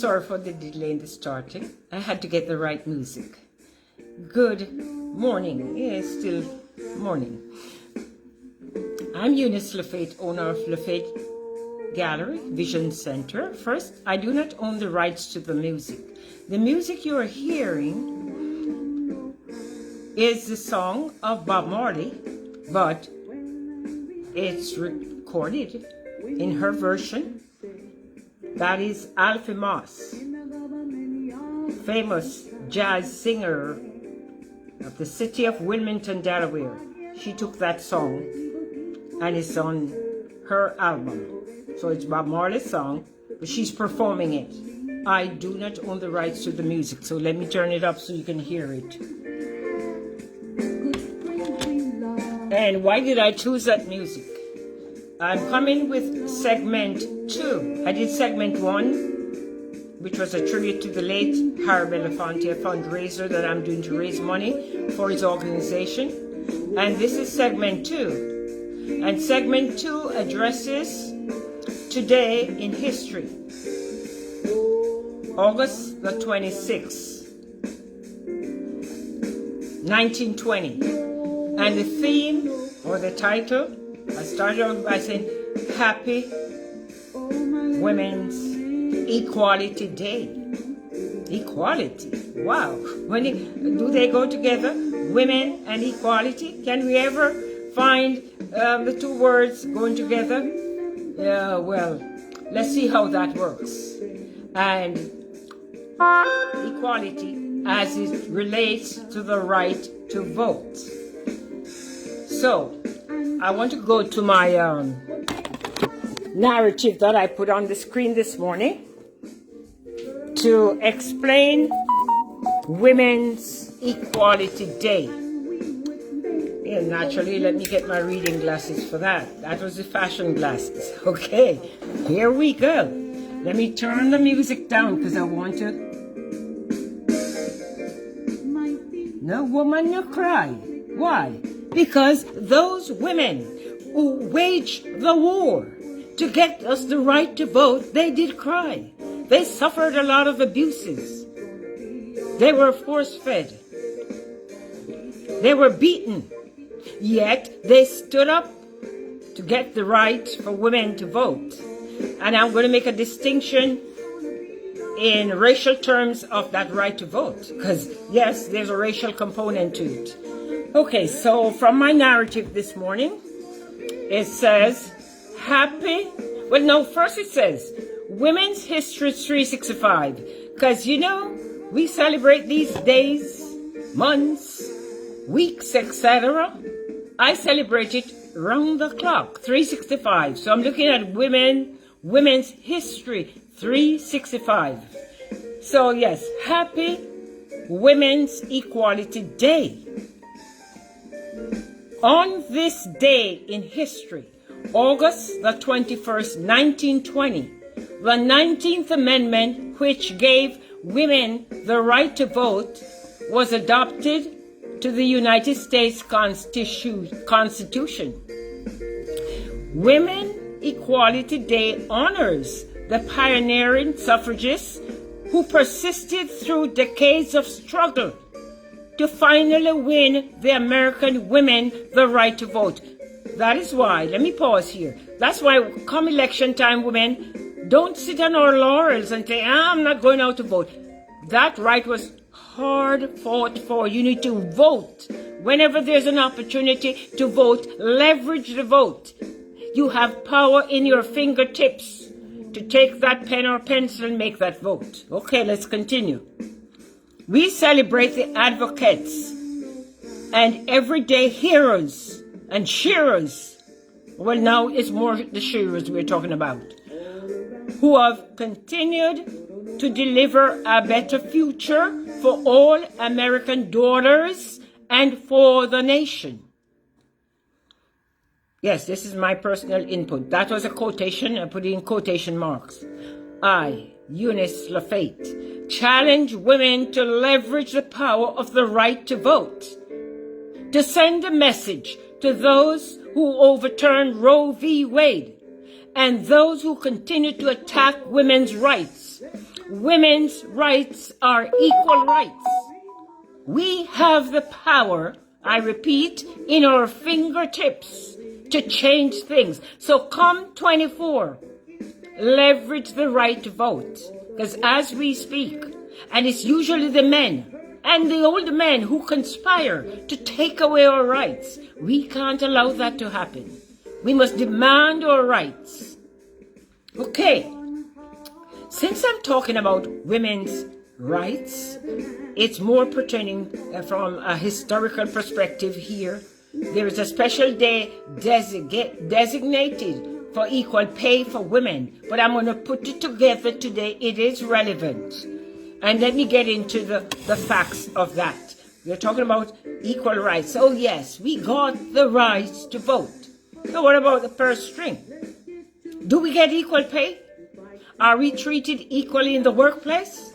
sorry for the delay in the starting. I had to get the right music. Good morning. Yeah, it's still morning. I'm Eunice Lafayette, owner of Lafayette Gallery Vision Center. First, I do not own the rights to the music. The music you are hearing is the song of Bob Marley, but it's recorded in her version. That is Alfie Moss, famous jazz singer of the city of Wilmington, Delaware. She took that song and it's on her album. So it's Bob Marley's song, but she's performing it. I do not own the rights to the music, so let me turn it up so you can hear it. And why did I choose that music? I'm coming with segment 2. I did segment 1, which was a tribute to the late Harry Belafonte, a fundraiser that I'm doing to raise money for his organization. And this is segment 2. And segment 2 addresses today in history, August the 26th, 1920. And the theme or the title, I started off by saying Happy Women's Equality Day. Equality. Wow. Do they go together? Women and equality? Can we ever find the two words going together? Yeah, well, let's see how that works. And equality as it relates to the right to vote. So, I want to go to my narrative that I put on the screen this morning to explain Women's Equality Day. Yeah, naturally, let me get my reading glasses for that. That was the fashion glasses. Okay, here we go. Let me turn the music down because I want to... No woman, no cry. Why? Because those women who waged the war to get us the right to vote, they did cry. They suffered a lot of abuses. They were force-fed. They were beaten. Yet they stood up to get the right for women to vote. And I'm going to make a distinction in racial terms of that right to vote. Because, yes, there's a racial component to it. Okay, so from my narrative this morning, it says, first it says, Women's History 365. Because, we celebrate these days, months, weeks, etc. I celebrate it round the clock, 365. So I'm looking at Women's History 365. So, yes, Happy Women's Equality Day. On this day in history, August the 21st, 1920, the 19th Amendment, which gave women the right to vote, was adopted to the United States Constitution. Women Equality Day honors the pioneering suffragists who persisted through decades of struggle to finally win the American women the right to vote. That is why, let me pause here. That's why come election time, women, don't sit on our laurels and say, I'm not going out to vote. That right was hard fought for. You need to vote. Whenever there's an opportunity to vote, leverage the vote. You have power in your fingertips to take that pen or pencil and make that vote. Okay, let's continue. We celebrate the advocates and everyday heroes and shearers. Well, now it's more the shearers we're talking about, who have continued to deliver a better future for all American daughters and for the nation. Yes, this is my personal input. That was a quotation. I put it in quotation marks. I, Eunice Lafayette, challenge women to leverage the power of the right to vote, to send a message to those who overturned Roe v. Wade and those who continue to attack women's rights. women's rights are equal rights. We have the power, I repeat, in our fingertips to change things. So come 24, leverage the right to vote. Because as we speak, and it's usually the men and the old men who conspire to take away our rights, we can't allow that to happen. We must demand our rights. Okay, since I'm talking about women's rights, it's more pertaining from a historical perspective here. There is a special day designated for equal pay for women, but I'm going to put it together today. It is relevant. And let me get into the facts of that. We're talking about equal rights. Oh yes, we got the right to vote. So what about the purse string? Do we get equal pay? Are we treated equally in the workplace?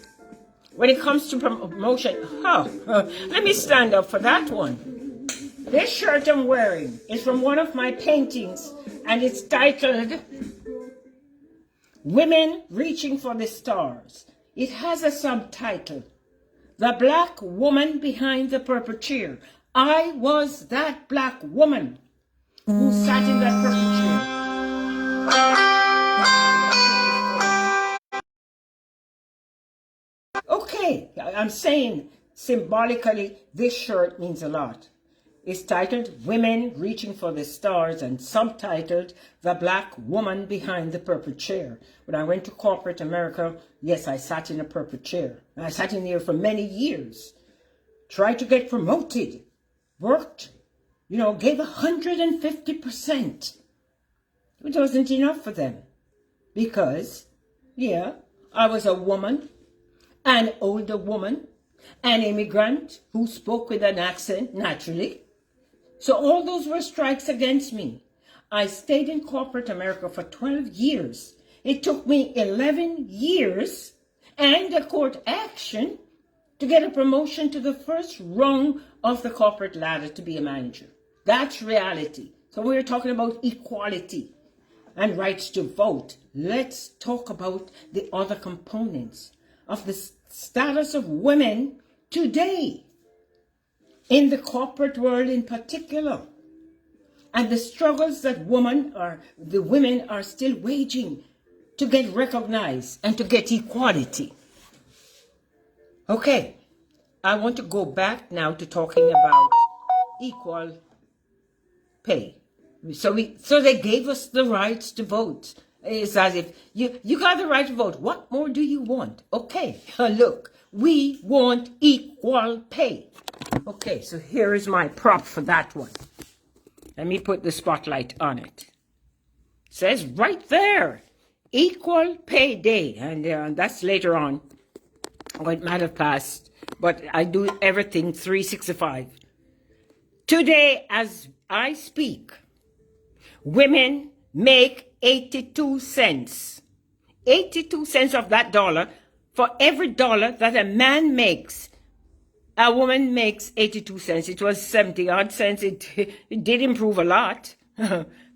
When it comes to promotion, let me stand up for that one. This shirt I'm wearing is from one of my paintings, and it's titled Women Reaching for the Stars. It has a subtitle, The Black Woman Behind the Purple Chair. I was that black woman who sat in that purple chair. Okay, I'm saying symbolically this shirt means a lot. It's titled Women Reaching for the Stars and subtitled The Black Woman Behind the Purple Chair. When I went to corporate America, yes, I sat in a purple chair. And I sat in there for many years. Tried to get promoted. Worked, gave 150%. It wasn't enough for them. Because, I was a woman, an older woman, an immigrant who spoke with an accent, naturally. So all those were strikes against me. I stayed in corporate America for 12 years. It took me 11 years and a court action to get a promotion to the first rung of the corporate ladder to be a manager. That's reality. So we're talking about equality and rights to vote. Let's talk about the other components of the status of women today, in the corporate world in particular, and the struggles that the women are still waging to get recognized and to get equality. Okay, I want to go back now to talking about equal pay. So they gave us the rights to vote. It's as if you got the right to vote. What more do you want? Okay, look, we want equal pay. Okay, so here is my prop for that one. Let me put the spotlight on it. It says right there, Equal Pay Day. And that's later on. Oh, it might have passed, but I do everything 365. Today, as I speak, women make 82 cents. 82 cents of that dollar. For every dollar that a man makes, a woman makes 82 cents. It was 70 odd cents. It did improve a lot,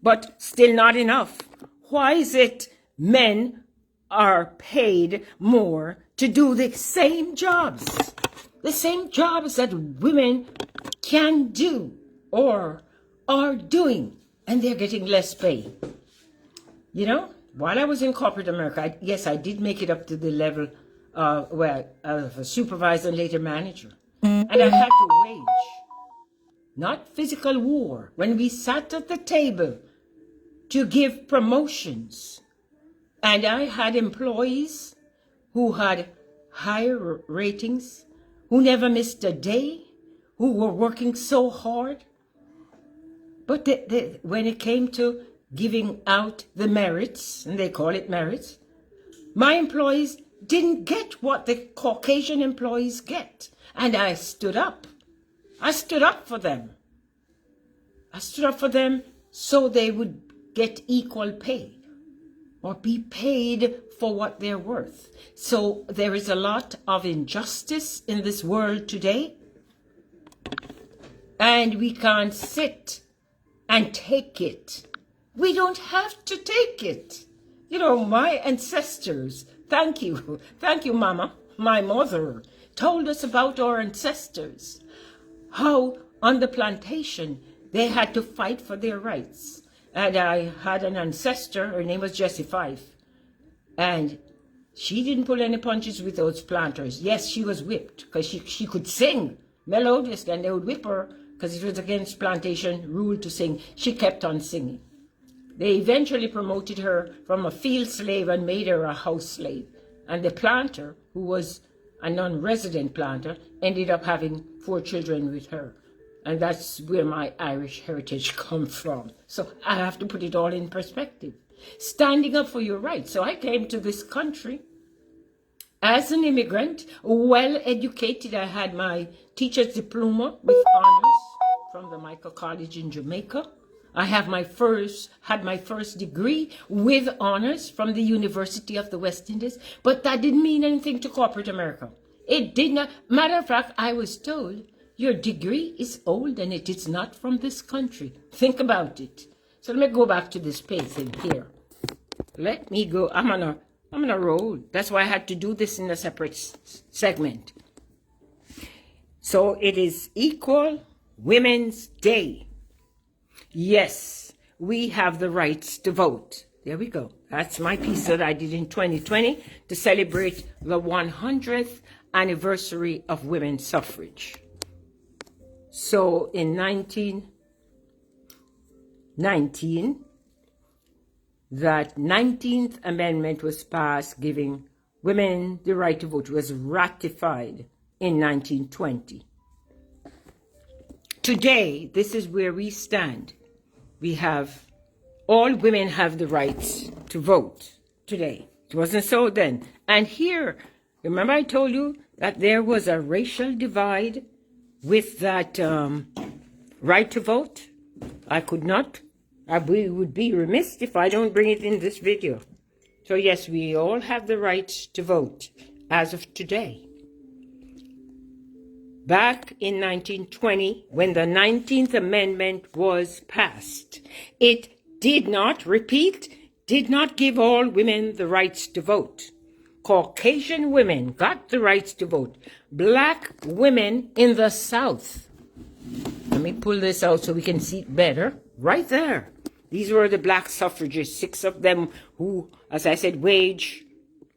but still not enough. Why is it men are paid more to do the same jobs? The same jobs that women can do or are doing, and they're getting less pay. While I was in corporate America, yes, I did make it up to the level of a supervisor and later manager. And I had to wage, not physical war, when we sat at the table to give promotions. And I had employees who had higher ratings, who never missed a day, who were working so hard. But when it came to giving out the merits, and they call it merits, my employees didn't get what the Caucasian employees get. And I stood up. I stood up for them. I stood up for them so they would get equal pay or be paid for what they're worth. So there is a lot of injustice in this world today. And we can't sit and take it. We don't have to take it. You know, my ancestors, thank you, Mama, my mother, told us about our ancestors, how on the plantation they had to fight for their rights. And I had an ancestor, her name was Jessie Fife, and she didn't pull any punches with those planters. Yes, she was whipped because she could sing melodious, and they would whip her because it was against plantation rule to sing. She kept on singing. They eventually promoted her from a field slave and made her a house slave. And the planter, who was a non-resident planter, ended up having 4 children with her. And that's where my Irish heritage comes from. So I have to put it all in perspective. Standing up for your rights. So I came to this country as an immigrant, well educated. I had my teacher's diploma with honors from the Michael College in Jamaica. I had my first degree with honors from the University of the West Indies, but that didn't mean anything to corporate America. It did not. Matter of fact, I was told, your degree is old and it is not from this country. Think about it. So let me go back to this page thing here. Let me go. I'm on a roll. That's why I had to do this in a separate segment. So it is Equal Women's Day. Yes, we have the rights to vote. There we go. That's my piece that I did in 2020 to celebrate the 100th anniversary of women's suffrage. So in 1919, that 19th Amendment was passed giving women the right to vote. It was ratified in 1920. Today, this is where we stand. We have, all women have the rights to vote today. It wasn't so then. And here, remember I told you that there was a racial divide with that right to vote? I would be remiss if I don't bring it in this video. So yes, we all have the right to vote as of today. Back in 1920, when the 19th Amendment was passed, it did not give all women the rights to vote. Caucasian women got the rights to vote. Black women in the South. Let me pull this out so we can see it better. Right there. These were the black suffragists, 6 of them who, as I said, waged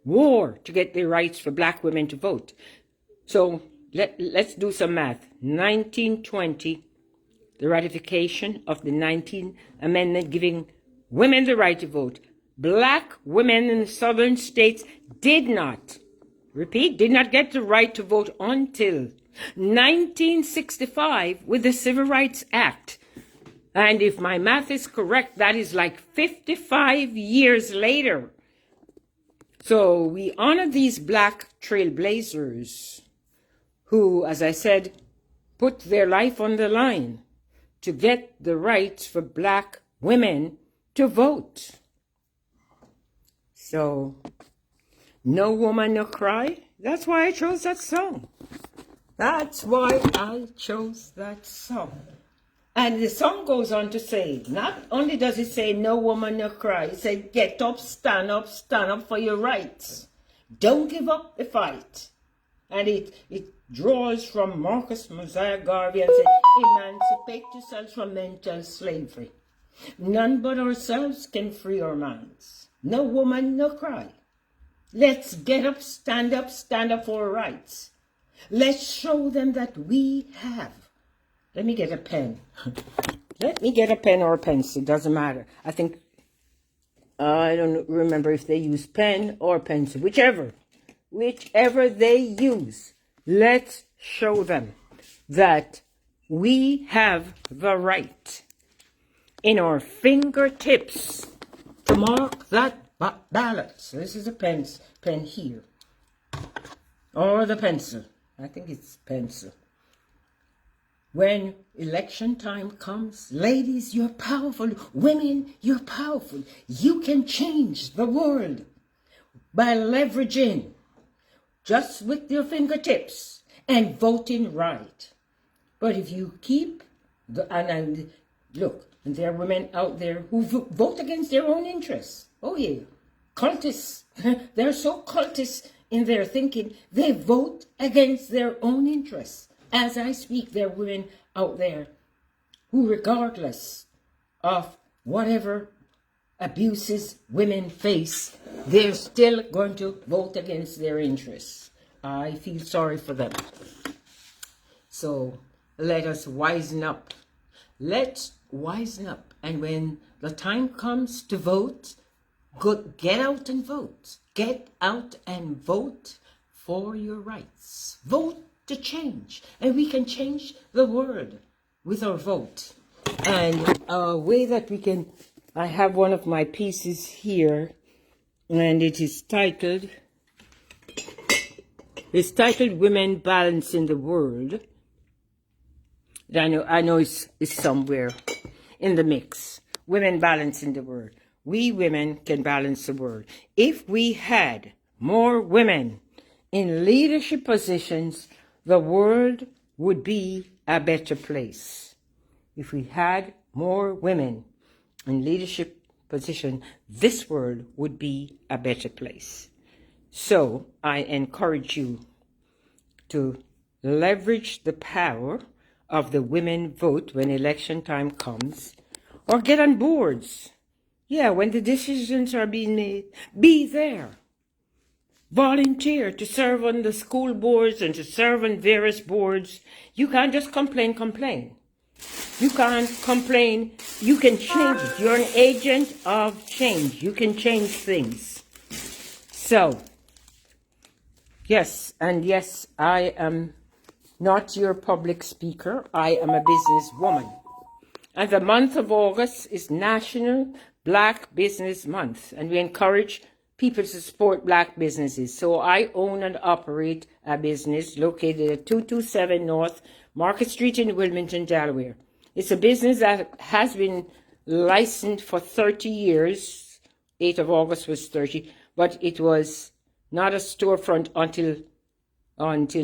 war to get their rights for black women to vote. So let's do some math. 1920, the ratification of the 19th Amendment giving women the right to vote. Black women in the southern states did not get the right to vote until 1965 with the Civil Rights Act. And if my math is correct, that is like 55 years later. So we honor these black trailblazers who, as I said, put their life on the line to get the rights for black women to vote. So, No Woman, No Cry. That's why I chose that song. And the song goes on to say, not only does it say no woman, no cry, it says get up, stand up for your rights. Don't give up the fight. And it draws from Marcus Mosiah Garvey and says, emancipate yourselves from mental slavery. None but ourselves can free our minds. No woman, no cry. Let's get up for our rights. Let's show them that we have. Let me get a pen. Let me get a pen or a pencil. It doesn't matter. I think, I don't remember if they use pen or pencil. Whichever they use. Let's show them that we have the right in our fingertips to mark that ballot. So this is a pen here. Or the pencil. I think it's pencil. When election time comes, ladies, you're powerful. Women, you're powerful. You can change the world by leveraging just with your fingertips and voting right. But if you keep, and look, and there are women out there who vote against their own interests. Oh yeah, cultists. They're so cultist in their thinking, they vote against their own interests. As I speak, there are women out there who, regardless of whatever abuses women face, they're still going to vote against their interests. I feel sorry for them. So let us wisen up. Let's wisen up. And when the time comes to vote, get out and vote. Get out and vote for your rights. Vote to change. And we can change the world with our vote. And a way that we can, I have one of my pieces here, and it is titled, Women Balancing the World. I know it's somewhere in the mix. Women balancing the world. We women can balance the world. If we had more women in leadership positions, the world would be a better place. If we had more women in leadership position, this world would be a better place. So I encourage you to leverage the power of the women vote when election time comes, or get on boards. Yeah, when the decisions are being made, be there. Volunteer to serve on the school boards and to serve on various boards. You can't just complain. You can't complain. You can change it. You're an agent of change. You can change things. So, yes, I am not your public speaker. I am a businesswoman. And the month of August is National Black Business Month, and we encourage people to support black businesses. So I own and operate a business located at 227 North Market Street in Wilmington, Delaware. It's a business that has been licensed for 30 years. 8th of August was 30, but it was not a storefront until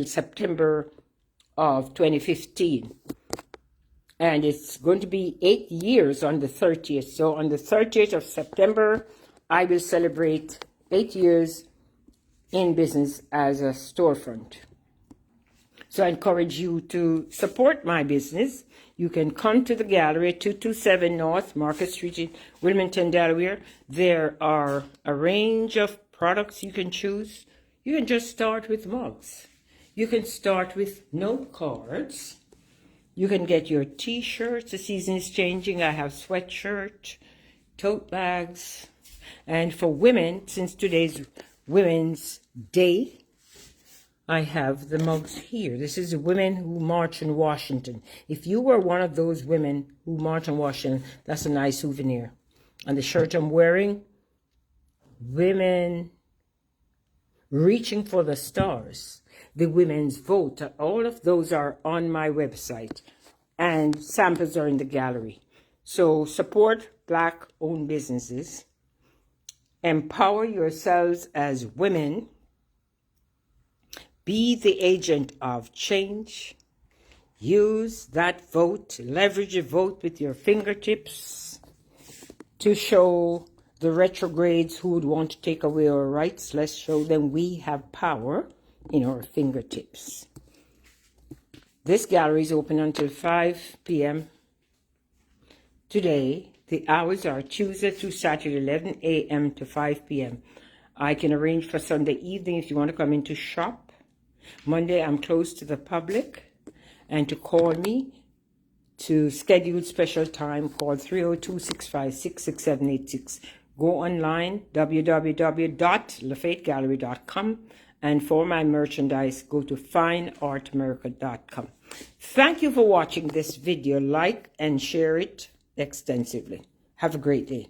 September of 2015. And it's going to be 8 years on the 30th. So on the 30th of September, I will celebrate 8 years in business as a storefront. So I encourage you to support my business. You can come to the gallery at 227 North Market Street in Wilmington, Delaware. There are a range of products you can choose. You can just start with mugs. You can start with note cards. You can get your t-shirts. The season is changing. I have sweatshirt, tote bags. And for women, since today's Women's Day, I have the mugs here. This is the Women Who March in Washington. If you were one of those women who march in Washington, that's a nice souvenir. And the shirt I'm wearing, Women Reaching for the Stars, the Women's Vote, all of those are on my website, and samples are in the gallery. So support Black-owned businesses. Empower yourselves as women. Be the agent of change. Use that vote, leverage a vote with your fingertips to show the retrogrades who would want to take away our rights. Let's show them we have power in our fingertips. This gallery is open until 5 p.m. today. The hours are Tuesday through Saturday, 11 a.m. to 5 p.m. I can arrange for Sunday evening if you want to come in to shop. Monday, I'm closed to the public. And to call me to schedule special time, call 302-656-6786. Go online, www.lafayettegallery.com. And for my merchandise, go to fineartamerica.com. Thank you for watching this video. Like and share it extensively. Have a great day.